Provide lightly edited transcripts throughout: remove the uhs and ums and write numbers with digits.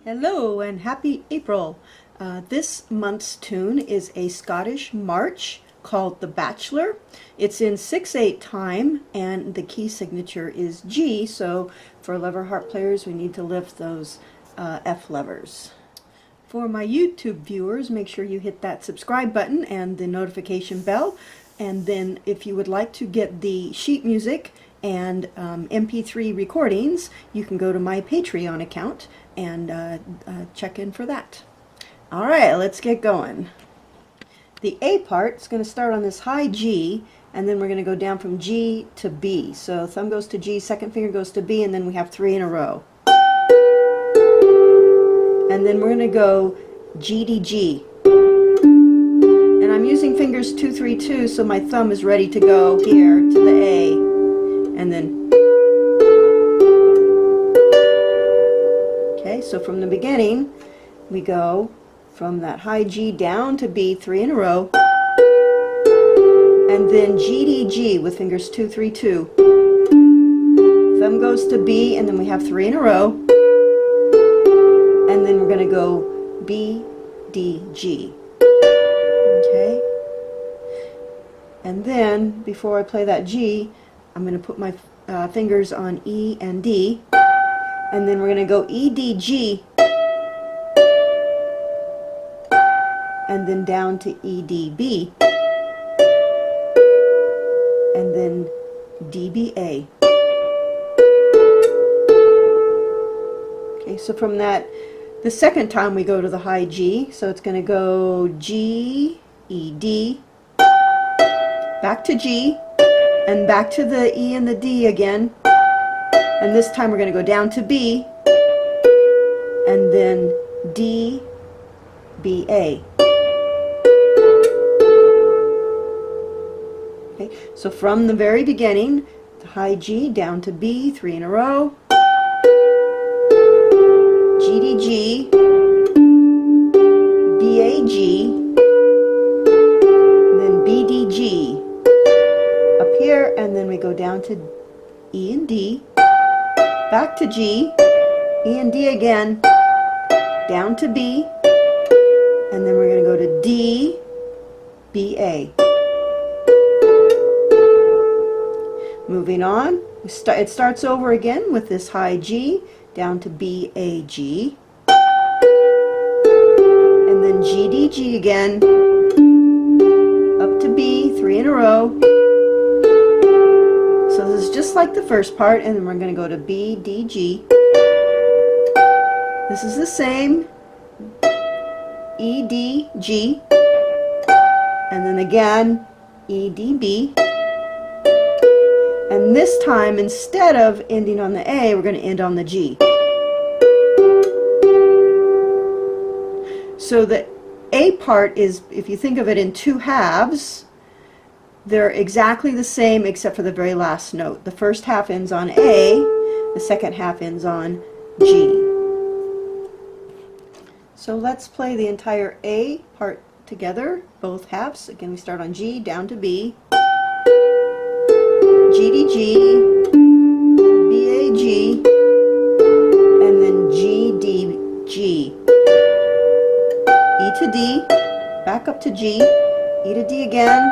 Hello and happy April. This month's tune is a Scottish march called The Bachelor. It's in 6/8 time and the key signature is G, so for lever harp players we need to lift those F levers. For my YouTube viewers, make sure you hit that subscribe button and the notification bell, and then if you would like to get the sheet music and MP3 recordings, you can go to my Patreon account and check in for that. Alright, let's get going. The A part is going to start on this high G, and then we're going to go down from G to B. So thumb goes to G, second finger goes to B, and then we have 3 in a row. And then we're going to go G to G. And I'm using fingers 2, 3, 2, so my thumb is ready to go here to the A. And then so from the beginning, we go from that high G down to B, 3 in a row, and then G D G with fingers 2, 3, 2. Thumb goes to B, and then we have 3 in a row, and then we're going to go B, D, G. Okay? And then, before I play that G, I'm going to put my fingers on E and D. And then we're going to go E, D, G, and then down to E, D, B, and then D, B, A. Okay, so from that, the second time we go to the high G, so it's going to go G, E, D, back to G, and back to the E and the D again. And this time we're going to go down to B, and then D, B, A. Okay, so from the very beginning, the high G down to B, 3 in a row, G, D, G, B, A, G, and then B, D, G, up here, and then we go down to E and D, back to G, E and D again, down to B, and then we're going to go to D, B, A. Moving on, it starts over again with this high G, down to B, A, G, and then G, D, G again, up to B, 3 in a row. So this is just like the first part, and then we're going to go to B, D, G. This is the same, E, D, G, and then again E, D, B. And this time, instead of ending on the A, we're going to end on the G. So the A part is, if you think of it in 2 halves, they're exactly the same except for the very last note. The first half ends on A, the second half ends on G. So let's play the entire A part together, both halves. Again, we start on G, down to B, G, D, G, B, A, G, and then G, D, G, E to D, back up to G, E to D again,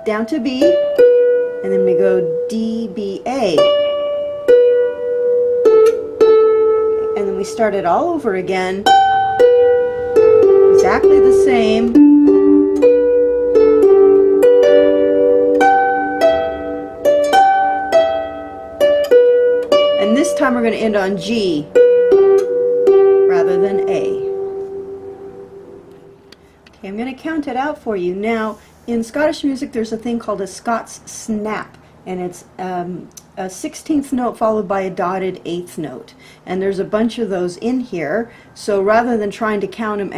down to B, and then we go D, B, A. start it all over again, exactly the same. And this time we're going to end on G rather than A. Okay, I'm going to count it out for you. Now, in Scottish music there's a thing called a Scots snap, and it's a 16th note followed by a dotted 8th note, and there's a bunch of those in here. So rather than trying to count them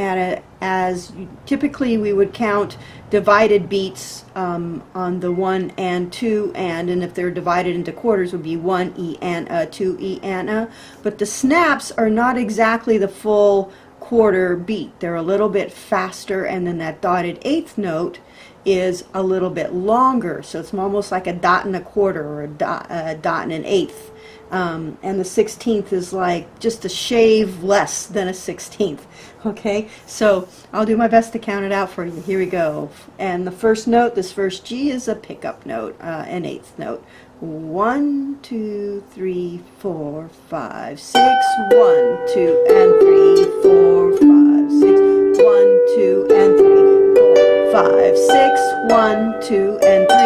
as typically we would count divided beats on the 1 and 2 and if they're divided into quarters would be 1 E and a, 2 E and a, but the snaps are not exactly the full quarter beat. They're a little bit faster, and then that dotted 8th note is a little bit longer, so it's almost like a dot and a quarter or a dot and an eighth. And the 16th is like just a shave less than a 16th. Okay, so I'll do my best to count it out for you. Here we go. And the first note, this first G, is a pickup note, an 8th note. 1, 2, 3, 4, 5, 6. 1, 2, and 3, 4, 5, 6. 1, 2, and 3, 4, 5, 6. 1, 2, and 3,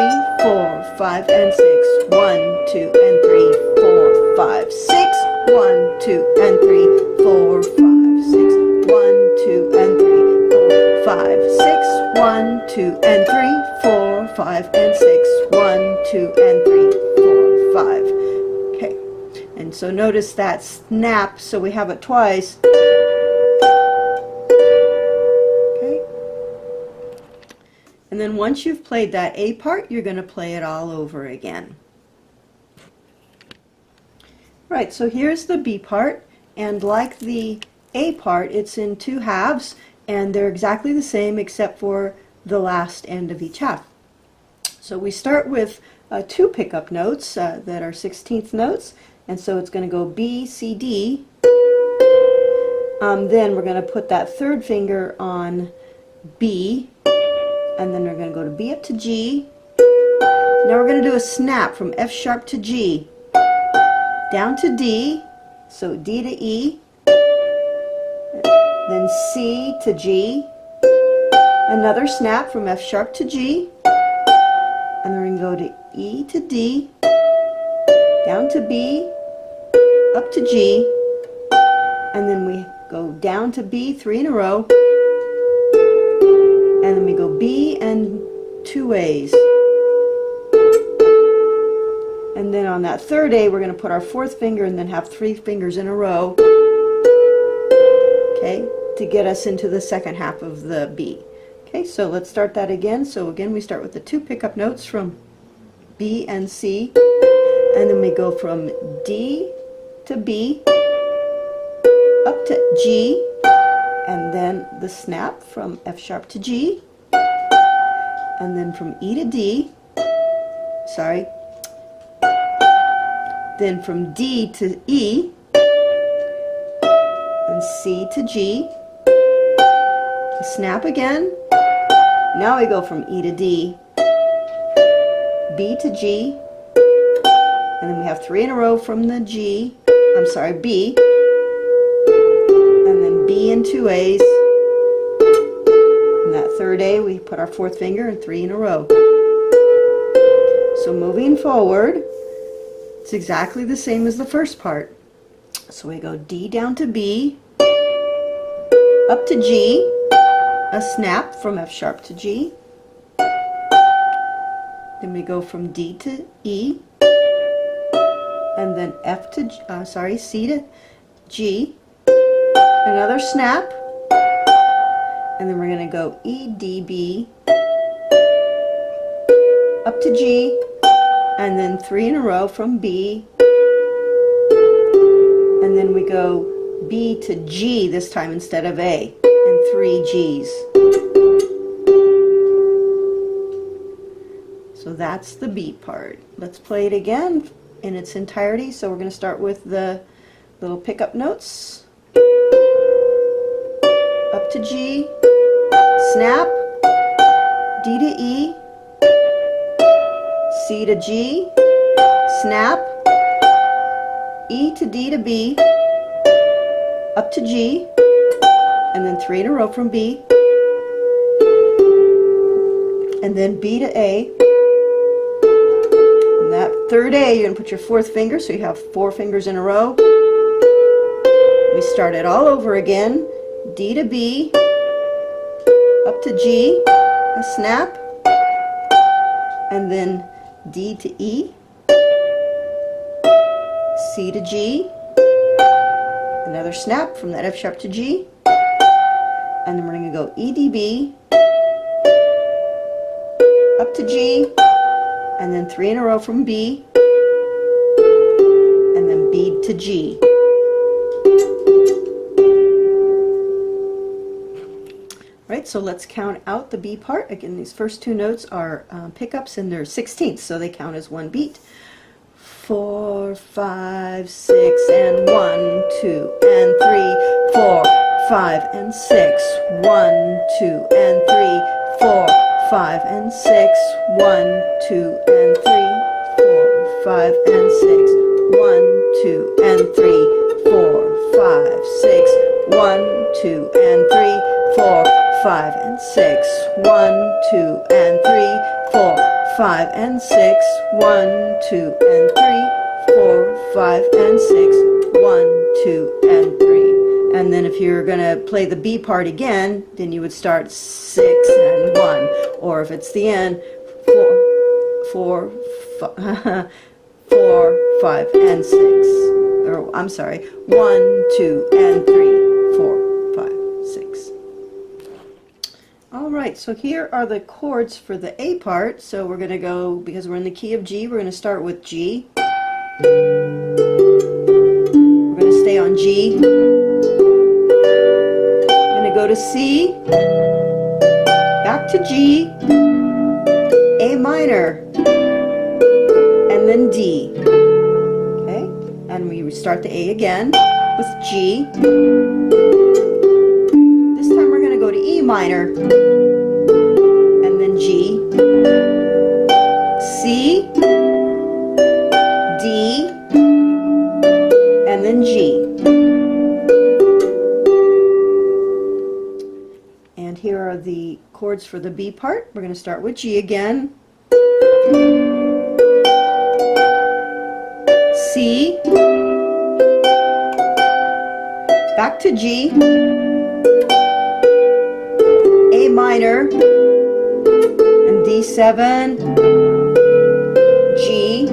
4, 5, and 6. 1, 2, and 3, 4, 5, 6. 1, 2, and 3, 4, 5, 6. 1, 2, and 3, 4, 5, 6. 1, 2, and 3, 4, 5, and 6. 1, 2, and 3, 4, 5. Okay, and so notice that snap, so we have it twice. Okay, and then once you've played that A part, you're going to play it all over again. Right, so here's the B part, and like the A part, it's in 2 halves, and they're exactly the same except for the last end of each half. So we start with 2 pickup notes that are 16th notes, and so it's going to go B, C, D. Then we're going to put that 3rd finger on B, and then we're going to go to B up to G. Now we're going to do a snap from F sharp to G, down to D, so D to E, then C to G, another snap from F sharp to G, and then we're going to go to E to D, down to B, up to G, and then we go down to B 3 in a row, and then we go B and 2 A's. And then on that 3rd A, we're going to put our 4th finger and then have 3 fingers in a row, okay, to get us into the 2nd half of the B. Okay, so let's start that again. So again, we start with the 2 pickup notes from B and C, and then we go from D to B, up to G, and then the snap from F sharp to G, and then from E to D, sorry, then from D to E, and C to G, a snap again. Now we go from E to D, B to G, and then we have 3 in a row from the G, I'm sorry, B, and then B and 2 A's. In that 3rd A, we put our 4th finger and 3 in a row. So moving forward, it's exactly the same as the first part. So we go D down to B, up to G, a snap from F sharp to G, then we go from D to E, and then F to C to G, another snap, and then we're going to go E, D, B, up to G, and then 3 in a row from B, and then we go B to G this time instead of A, and 3 G's. So that's the B part. Let's play it again in its entirety. So we're going to start with the little pickup notes. Up to G, snap, D to E, C to G, snap, E to D to B, up to G, and then 3 in a row from B, and then B to A. And that third A, you're going to put your 4th finger, so you have 4 fingers in a row. We start it all over again. D to B, up to G, a snap, and then D to E, C to G, another snap from that F sharp to G, and then we're going to go E, D, B, up to G, and then 3 in a row from B, and then B to G. Right, so let's count out the B part. Again, these first 2 notes are pickups and they're 16ths, so they count as 1 beat. 4, 5, 6, and 1, 2, and 3, 4, 5, and 6, 1, 2, and 3, 4, 5, and 6, 1, 2, and 3, 4, 5, and 6, 1, 2, and 3, 4, 5, 6, 1, 2, and 3, 4, 5, and 6, 1, 2, and 3, 4, 5, and 6, 1, 2, and 3, 4, 5, and 6, 1, 2, and 3. And then if you're going to play the B part again, then you would start 6 and 1. Or if it's the end, 4, 5, and 6. Or I'm sorry, 1, 2, and 3, 4, 5, 6. All right, so here are the chords for the A part. So we're going to go, because we're in the key of G, we're going to start with G. We're going to stay on G. We're going to go to C, back to G, A minor, and then D. Okay, and we start the A again with G. This time we're going to go to E minor, and then G, C, D, and then G. And here are the chords for the B part. We're going to start with G again. C, back to G, A minor, and D7, G,